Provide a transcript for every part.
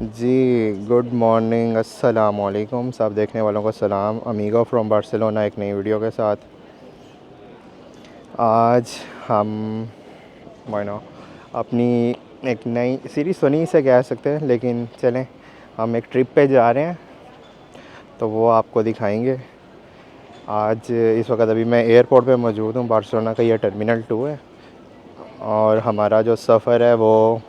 जी, good morning, अस्सलाम वालेकुम। सब देखने वालों को सलाम। अमीगो फ्रॉम बार्सिलोना एक नई वीडियो के साथ। आज हम मानो अपनी एक नई सीरीज़ तो नहीं से कह सकते, लेकिन चलें हम एक ट्रिप पे जा रहे हैं तो वो आपको दिखाएंगे। आज इस वक्त अभी मैं एयरपोर्ट पे मौजूद हूँ। बार्सिलोना का ये टर्मिनल 2 है और हमारा जो सफ़र है वो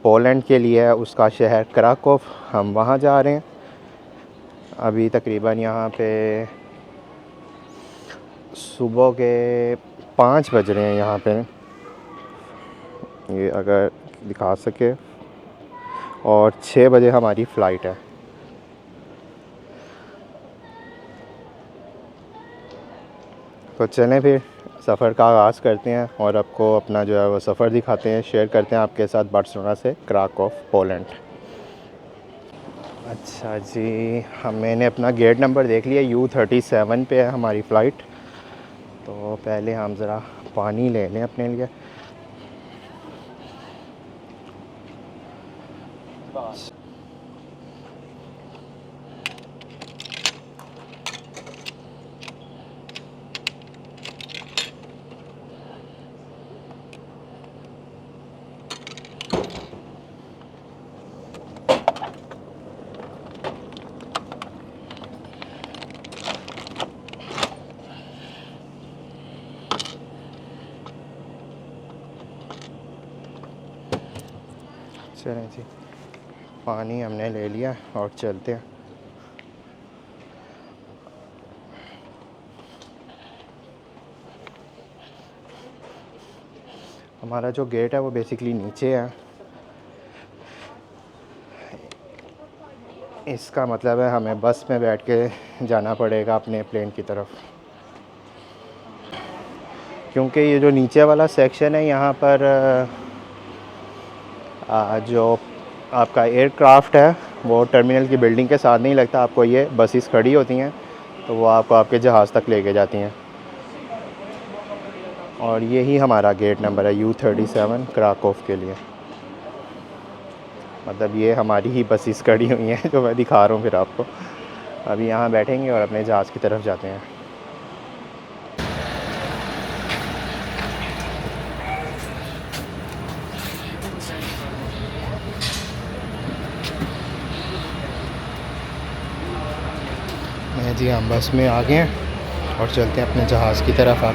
पोलैंड के लिए है, उसका शहर क्राकोव। हम वहाँ जा रहे हैं। अभी तकरीबन यहाँ पे सुबह के 5 बज रहे हैं यहाँ पे, ये अगर दिखा सके, और 6 बजे हमारी फ़्लाइट है। तो चलें फिर सफ़र का आगाज़ करते हैं और आपको अपना जो है वो सफ़र दिखाते हैं, शेयर करते हैं आपके साथ बार्सिलोना से क्राकोव पोलैंड। अच्छा जी, मैंने अपना गेट नंबर देख लिया, U37 पे है हमारी फ़्लाइट। तो पहले हम ज़रा पानी ले लें अपने लिए। चलें जी, पानी हमने ले लिया और चलते हैं। हमारा जो गेट है वो बेसिकली नीचे है। इसका मतलब है हमें बस में बैठ के जाना पड़ेगा अपने प्लेन की तरफ, क्योंकि ये जो नीचे वाला सेक्शन है यहाँ पर जो आपका एयरक्राफ्ट है वो टर्मिनल की बिल्डिंग के साथ नहीं लगता। आपको ये बसेस खड़ी होती हैं तो वो आपको आपके जहाज़ तक लेके जाती हैं। और यही हमारा गेट नंबर है U37 क्राकोव के लिए। मतलब ये हमारी ही बसेस खड़ी हुई हैं जो मैं दिखा रहा हूँ फिर आपको। अभी यहाँ बैठेंगे और अपने जहाज़ की तरफ जाते हैं। जी हम बस में आ गए हैं और चलते हैं अपने जहाज़ की तरफ। आप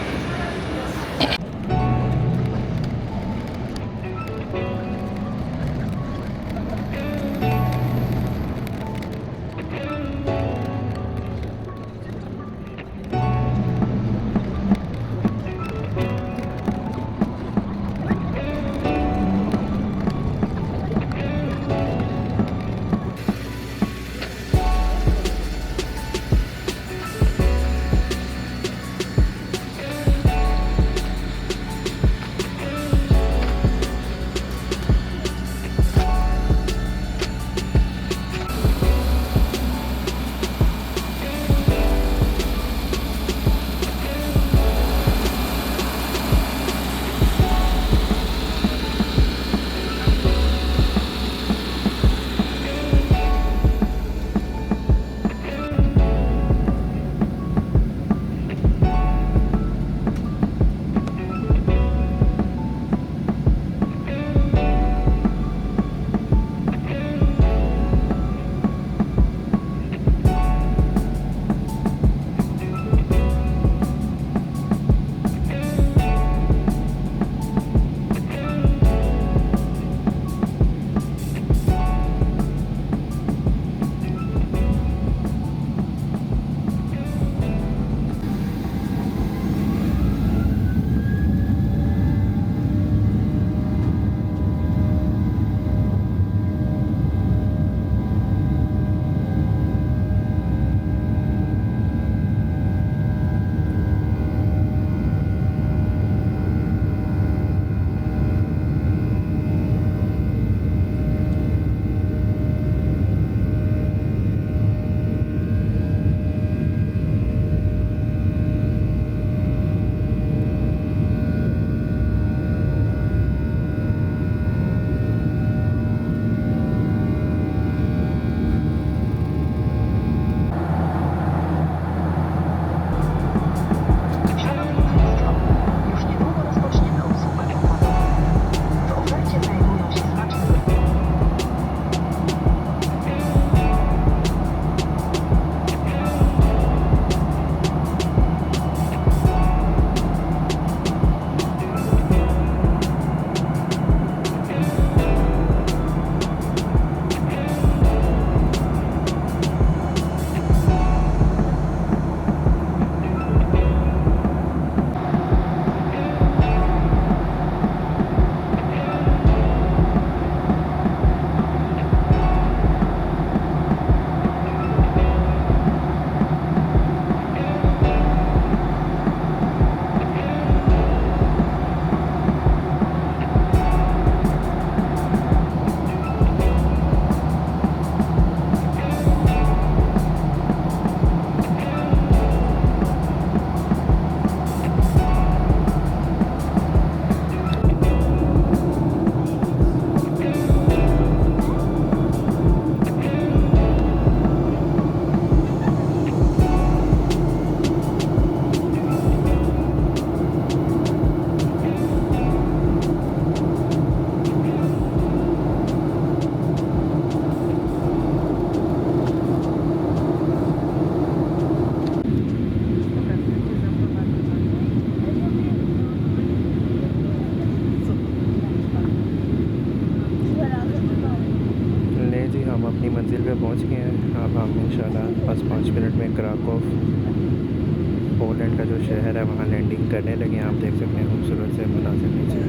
अपनी मंजिल पे पहुंच गए हैं। अब हम इंशाल्लाह बस 5 मिनट में क्राकोव पोलैंड का जो शहर है वहाँ लैंडिंग करने लगे हैं। आप देख सकते हैं खूबसूरत से मुनासिब नीचे।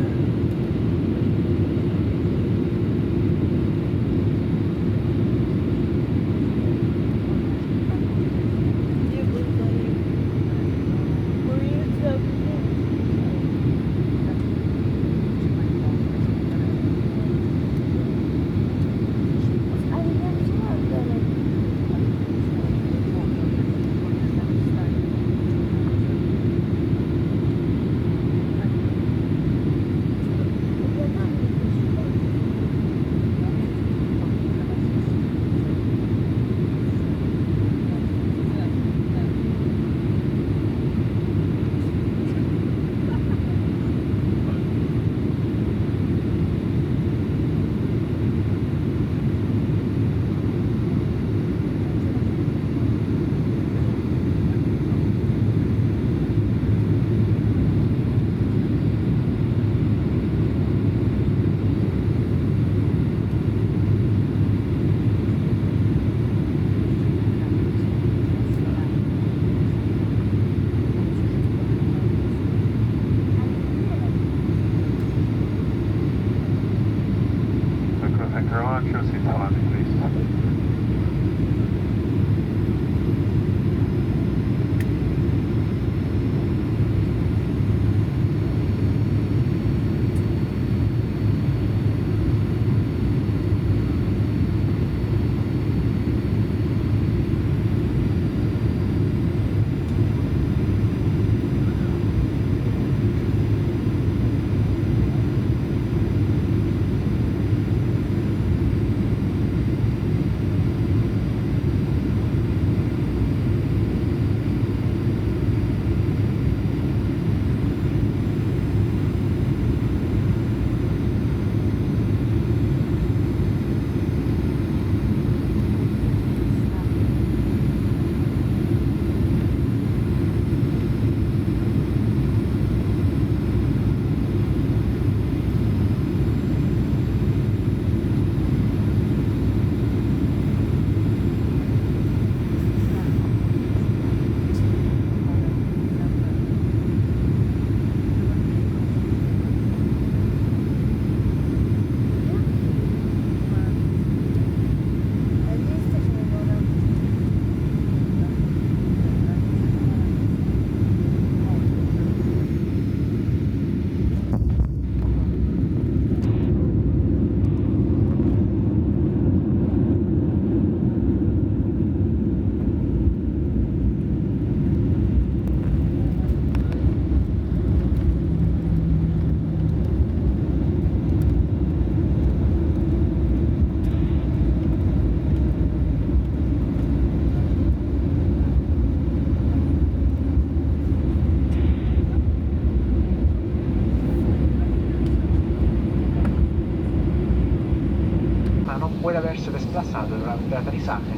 Puede haberse desplazado durante el aterrizaje.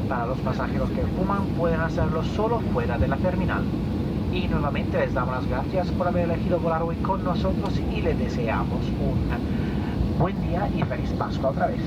Para los pasajeros que fuman pueden hacerlo solo fuera de la terminal. Y nuevamente les damos las gracias por haber elegido volar hoy con nosotros y les deseamos un buen día y feliz Pascua otra vez.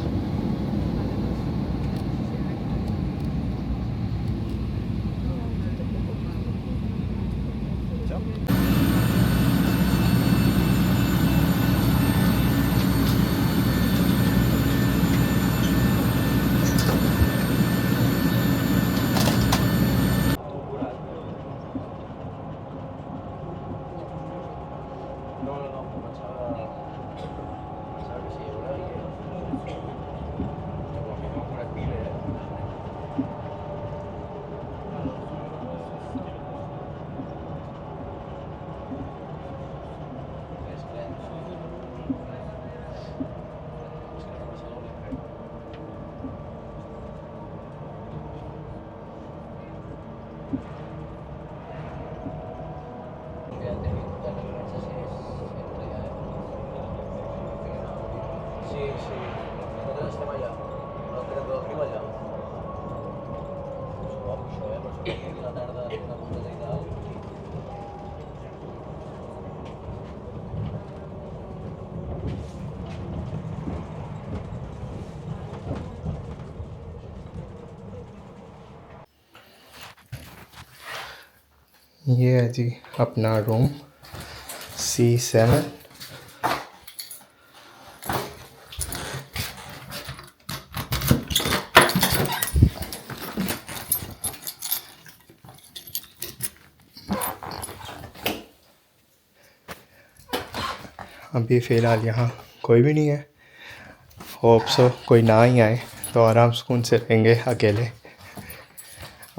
ये है जी अपना room C7। अभी फ़िलहाल यहाँ कोई भी नहीं है। होप सो कोई ना ही आए तो आराम सुकून से रहेंगे अकेले।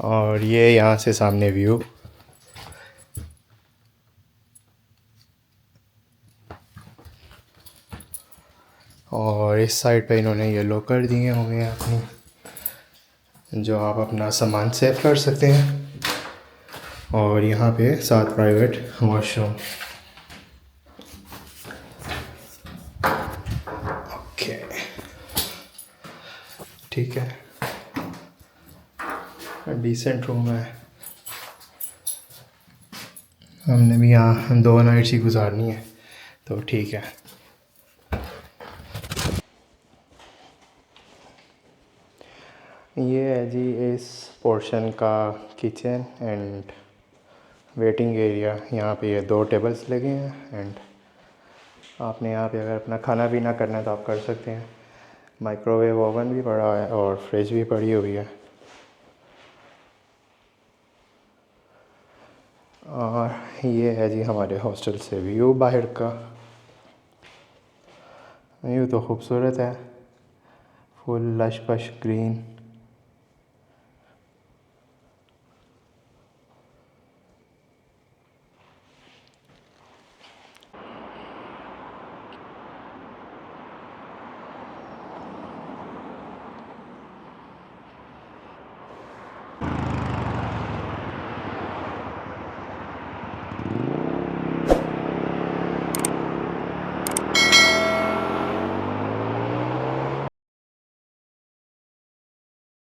और ये यहाँ से सामने व्यू। और इस साइड पे इन्होंने ये लॉकर दिए हुए हैं अपनी, जो आप अपना सामान सेव कर सकते हैं। और यहाँ पे 7 प्राइवेट वॉशरूम। ओके, ठीक है, डिसेंट रूम है। हमने भी यहाँ 2 नाइट्स ही गुजारनी है तो ठीक है। ये है जी इस पोर्शन का किचन एंड वेटिंग एरिया। यहाँ पे ये 2 टेबल्स लगे हैं एंड आपने यहाँ पे अगर अपना खाना पीना करना है तो आप कर सकते हैं। माइक्रोवेव ओवन भी पड़ा है और फ्रिज भी पड़ी हुई है। और ये है जी हमारे हॉस्टल से व्यू बाहर का। व्यू तो खूबसूरत है, फुल लश पश ग्रीन।